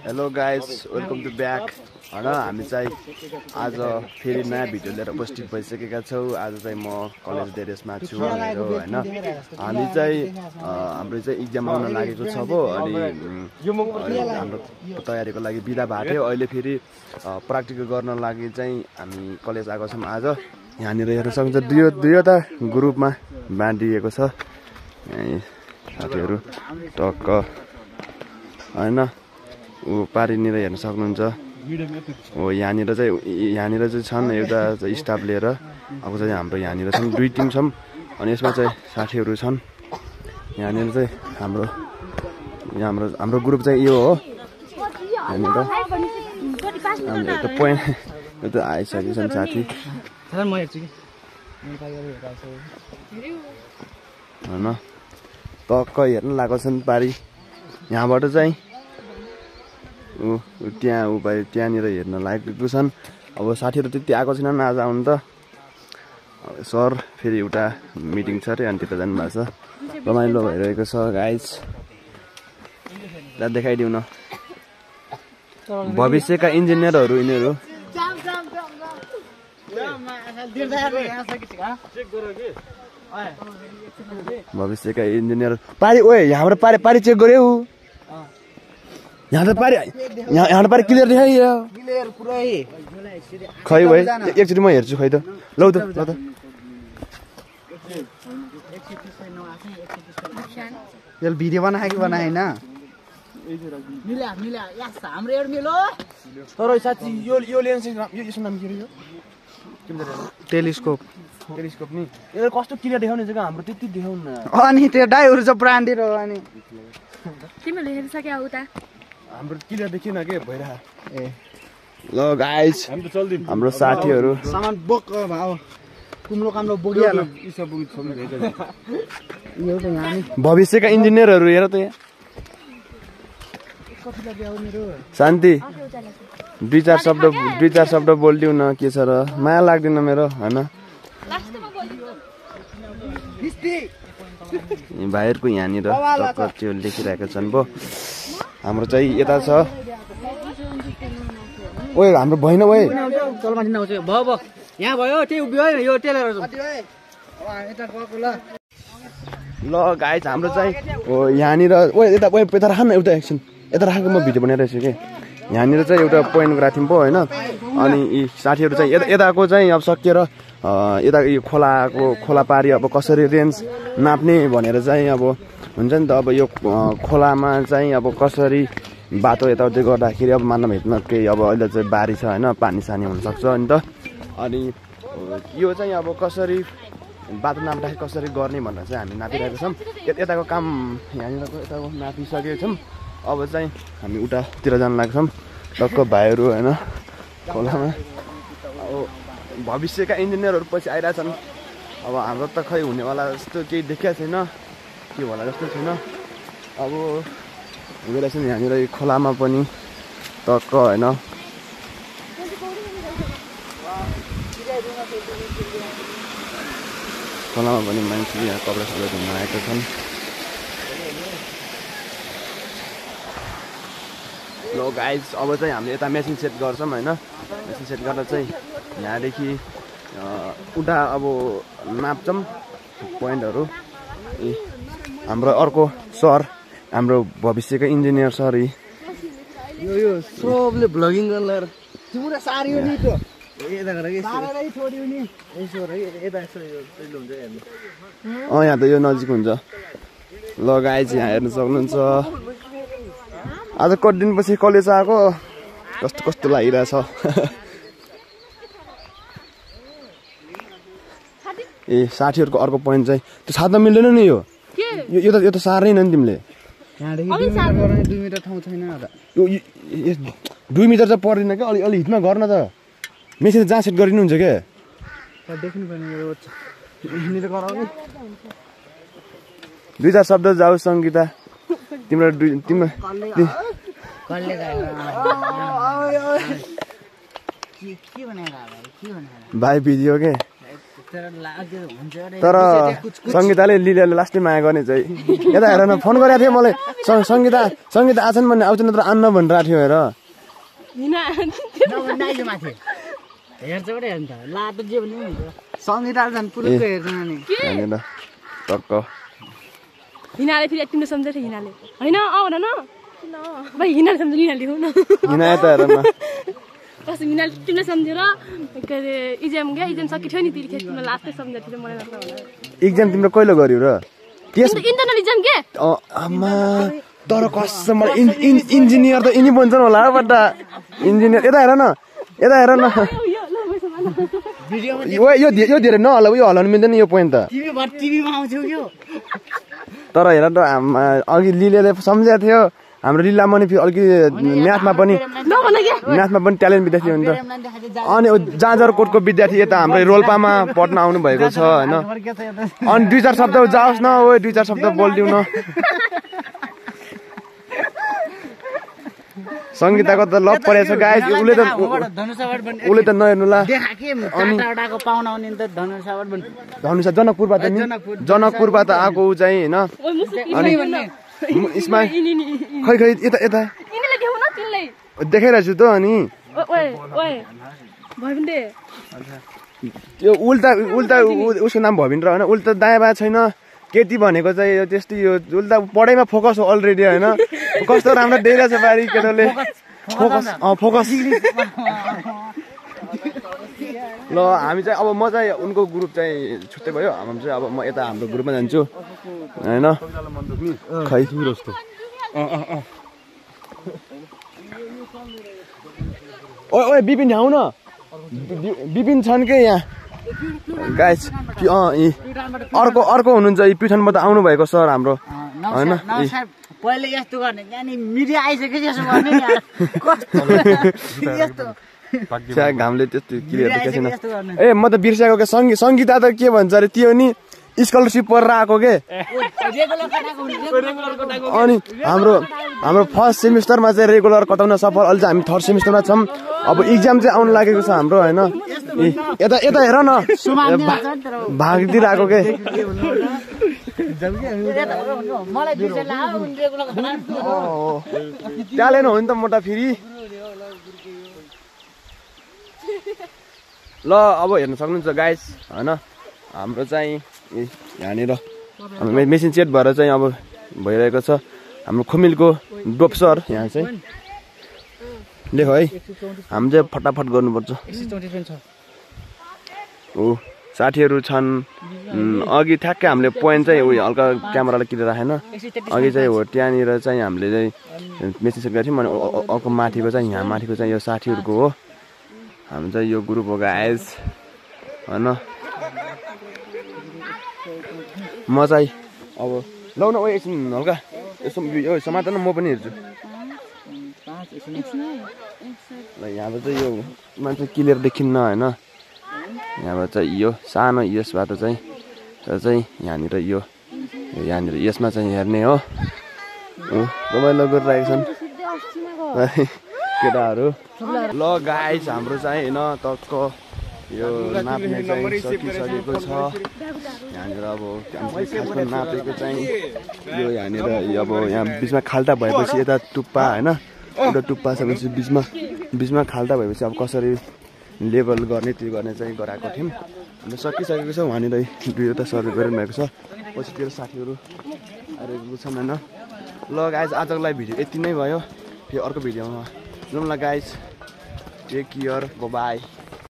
Hello guys, welcome to back. होइन, हामी चाहिँ आज फेरि नयाँ भिडियो लिएर उपस्थित भइसकेका छौँ। आज चाहिँ म कलेज ड्रेसमा छु मेरो होइन। हामी चाहिँ हाम्रो चाहिँ इक्जाम आउन लागेको छ भो, अनि हाम्रो तयारीको लागि बिदा भएको थियो। अहिले फेरि प्र्याक्टिकल गर्न लागि चाहिँ हामी कलेज आएको छौँ आज। यहाँनिर हेर्न सक्नुहुन्छ दुईवटा ग्रुपमा बाँडिएको छ साथीहरू टक्क होइन। ऊ पारिनिर हेर्न सक्नुहुन्छ। हो यहाँनिर चाहिँ छन् एउटा स्टाफ लिएर, अब चाहिँ हाम्रो यहाँनिर छन् 2 टिम छौँ, अनि यसमा चाहिँ साथीहरू छन्। यहाँनिर चाहिँ हाम्रो ग्रुप चाहिँ यो हो। यहाँनिर एउटा पोइन्ट एउटा आइसकेको छन् साथी होइन। टक्क हेर्न लागेको छन् पारी। यहाँबाट चाहिँ त्यहाँनिर हेर्न लागेको छन्। अब साथीहरू त्यति आएको छैनन् आज आउनु त। सर फेरि एउटा मिटिङ छ अरे, अनि त्यता जानुभएको छ। रमाइलो भइरहेको छ गाइस। देखाइदिउँ न भविष्यका इन्जिनियरहरू यिनीहरू। भविष्यका इन्जिनियर पारी ओए यहाँबाट पारी चेक गर्यो। यहाँ त पारी क्लियर देखाइयो खै भाइ। एकचोटि म हेर्छु खै त। लौ त भिडियो बनाए कि बनाएन तर साथी यो लेन्स यसको नाम के हो? टेलिस्कोप नि यो कस्तो क्लियर देखाउने जग्गा हाम्रो त्यति देखाउन। अनि त्यो डाइहरू चाहिँ ब्रान्डेड हो। अनि तिमीले हेरिसक्यौ उता हाम्रो क्लियर देखिन के भइरहा। ए ल गाइस, हाम्रो साथीहरू सामान बोक भाउ कुम्रो काम्रो बोकिहाल। भविष्यका इन्जिनियरहरू हेर त यहाँ। शान्ति 2-4 शब्द बोलिदिउ न के छ र। माया लाग्दैन मेरो होइन। भाइहरूको यहाँनिर त्यो लेखिरहेका छन् भो। हाम्रो चाहिँ यता छ। ओए हाम्रो भएन ओए यहाँ भयो त्यो उभियो यो टेलर ल गाइस, हाम्रो चाहिँ हो यहाँनिर। ओए यता राख न एउटा एकछिन। यता राखेको म भिडियो बनाइरहेको छु कि। यहाँनिर चाहिँ एउटा पोइन्ट गराएको थियौँ पो होइन। अनि यी साथीहरू चाहिँ यताको चाहिँ अब सकिएर यता यो खोला पारी अब कसरी रेन्ज नाप्ने भनेर चाहिँ अब हुन्छ नि त। अब यो खोलामा चाहिँ अब कसरी बाटो यताउति गर्दाखेरि अब मानव हितमा केही अब अहिले चाहिँ बारी छ होइन, पानी सानी हुनसक्छ नि त। अनि यो चाहिँ अब कसरी बाटो नाप्दाखेरि कसरी गर्ने भनेर चाहिँ हामी नापिरहेको छौँ। यताको काम यहाँनिरको यताको नापिसकेको छौँ। अब चाहिँ हामी उतातिर जान लाग्छौँ टक्क भाइहरू होइन खोलामा। अब भविष्यका इन्जिनियरहरू पछि आइरहेछन्। अब हाम्रो त खै हुनेवाला जस्तो केही देखिएको छैन, के होला जस्तो छैन। अब गइरहेको छ यहाँनिर खोलामा पनि टक्क होइन। खोलामा पनि मान्छे यहाँ कपडा सपडा धुन आएका छन्। ल गाइस, अब चाहिँ हामीले यता मेसिन सेट गर्छौँ होइन। मेसिन सेट गर्दा चाहिँ यहाँदेखि उता अब नाप्छौँ पोइन्टहरू। हाम्रो अर्को सर, हाम्रो भविष्यको इन्जिनियर सर यो सबले भ्लगिङ गरेर तिम्रो सारियो नि त्यो यता गरेर सारै छोड्यो नि यसो र यता यसो यो चाहिँ हुन्छ हेर्नु। यहाँ त यो नजिक हुन्छ। ल गाइस, यहाँ हेर्न सक्नुहुन्छ। आज कति दिनपछि कलेज आएको, कस्तो लागिरहेछ। ए साथीहरूको अर्को पोइन्ट चाहिँ त्यो साथमा मिल्दैन नि। यो त साह्रै न नि तिमीले। 2 मिटर ठाउँ छैन। 2 मिटर चाहिँ पर्दैन क्या। अलि हिटमा गर्न त मेसिन जहाँ सेट गरिदिनुहुन्छ क्या। देख्नु पर्ने 2-4 शब्द जाऊ सङ्गीता तिम्रो भाइ भिडियो के तर सङ्गीताले लिलाले लास्टै माया गर्ने चाहिँ यता हेर न फोन गरेको थियो मलाई सङ्गीता आछन् भन्ने आउँछ नत्र आन्न भनिरहेको थियो हेर टक्क हिनाले फेरि तिम्रो सम्झेर हिनाले होइन आऊ न भाइ हिनाले सम्झेर हिनाले हो न हिना यता हेर न कसो हिनाले तिमीलाई सम्झेर के अरे इक्जाम सकिथ्यो नि त्यतिखेर तिमीलाई लास्टै सम्झेर थियो मलाई लाग्छ होला इक्जाम तिम्रो कहिले गर्यौ र इन्टरनल इक्जाम के आमा तर कसम इन्जिनियर त यिनी बन्छन् होला बट्टा इन्जिनियर यता हेर न यो धेरै नहल्ला यो हल्लाउनु मिल्दैन यो पोइन्ट त तर हेर त अघि लिलेले सम्झेको थियो हाम्रो लिला मनि अलिकति म्याथमा पनि ट्यालेन्ट विद्यार्थी हो नि त अनि जाजरकोटको विद्यार्थी यता हाम्रो रोल्पामा पढ्न आउनु भएको छ होइन अनि 2-4 शब्द जाओस् न ओ 2-4 शब्द बोलिदिउ न सङ्गीताको त लप परेछ गाइस उले त नहेर्नु ला धनुषा जनकपुरबाट आएको ऊ चाहिँ होइन अनि इसमा खै यता देखाइरहेको छु त अनि त्यो उल्टा उसको नाम भविन्द्र होइन उल्टा दायाँ बायाँ छैन केटी भनेको चाहिँ त्यस्तै यो उल्टा पढाइमा फोकस हो अलरेडी होइन कस्तो राम्रो दिइरहेछ बारी केटाले फोकस ल हामी चाहिँ अब म चाहिँ उनको ग्रुप चाहिँ छुट्टै भयो हामी चाहिँ अब म यता हाम्रो ग्रुपमा जान्छु होइन खै ओए बिपिन आउ न बिपिन छन् के यहाँ गाइस अर्को हुनुहुन्छ यी प्युठानबाट आउनु भएको सर हाम्रो होइन पहिले यस्तो गर्ने यानी मिडिया आइसक्यो यसो गर्ने घामले त्यस्तो क्लियर देखेको छैन ए म त बिर्सेको के सङ्गीता त के भन्छ अरे त्यो नि स्कलरसिप परेर आएको के अनि हाम्रो फर्स्ट सेमिस्टरमा चाहिँ रेगुलर कटाउन सफल अहिले चाहिँ हामी थर्ड सेमिस्टरमा छौँ अब इक्जाम चाहिँ आउनु लागेको छ हाम्रो होइन यता हेर न भागतिर आएको के ट्यालेन्ट हो नि त मोटा फेरि ल अब हेर्न सक्नुहुन्छ गाइस होइन हाम्रो चाहिँ यहाँनिर मेसिन सेट भएर चाहिँ अब भइरहेको छ हाम्रो खुमिलको डोप सर यहाँ चाहिँ लेख है हामी चाहिँ फटाफट गर्नुपर्छ हो साथीहरू छन् अघि ठ्याक्कै हामीले पोइन्ट चाहिँ उयो हल्का क्यामेरालाई किनेर राखेन अघि चाहिँ हो त्यहाँनिर चाहिँ हामीले चाहिँ मेसिन सेट गरेको थियौँ अनि अर्को माथिको चाहिँ यहाँ माथिको चाहिँ यो साथीहरूको हो हामी चाहिँ यो ग्रुप हो गाइस होइन म चाहिँ अब लौ न ओ एकछिन हल्का यसो यो समातेर म पनि हेर्छु ल यहाँबाट चाहिँ यो मान्छे क्लियर देखिन्न होइन यहाँबाट चाहिँ यो सानो यसबाट चाहिँ यहाँनिर यहाँनिर यसमा चाहिँ हेर्ने हो रमाइलो गरिरहेको छन् केटाहरू ल गाइस हाम्रो चाहिँ होइन टक्क यो नाप्ने चाहिँ सकिसकेको छ यहाँनिर अब नापेको चाहिँ यो यहाँनिर अब यहाँ बिचमा खाल्टा भएपछि यता टुप्पा होइन एउटा टुप्पा छ भनेपछि बिचमा खाल्टा भएपछि अब कसरी लेबल गर्ने त्यो गर्ने चाहिँ गराएको थियौँ अन्त सकिसकेको छ वहाँनिर दुईवटा सर्वे गरिरहनु भएको छ पछितिर साथीहरू आइरहेको छन् होइन ल गाइस आजको लागि भिडियो यति नै भयो फेरि अर्को भिडियोमा ल गाइस टेक केयर बाई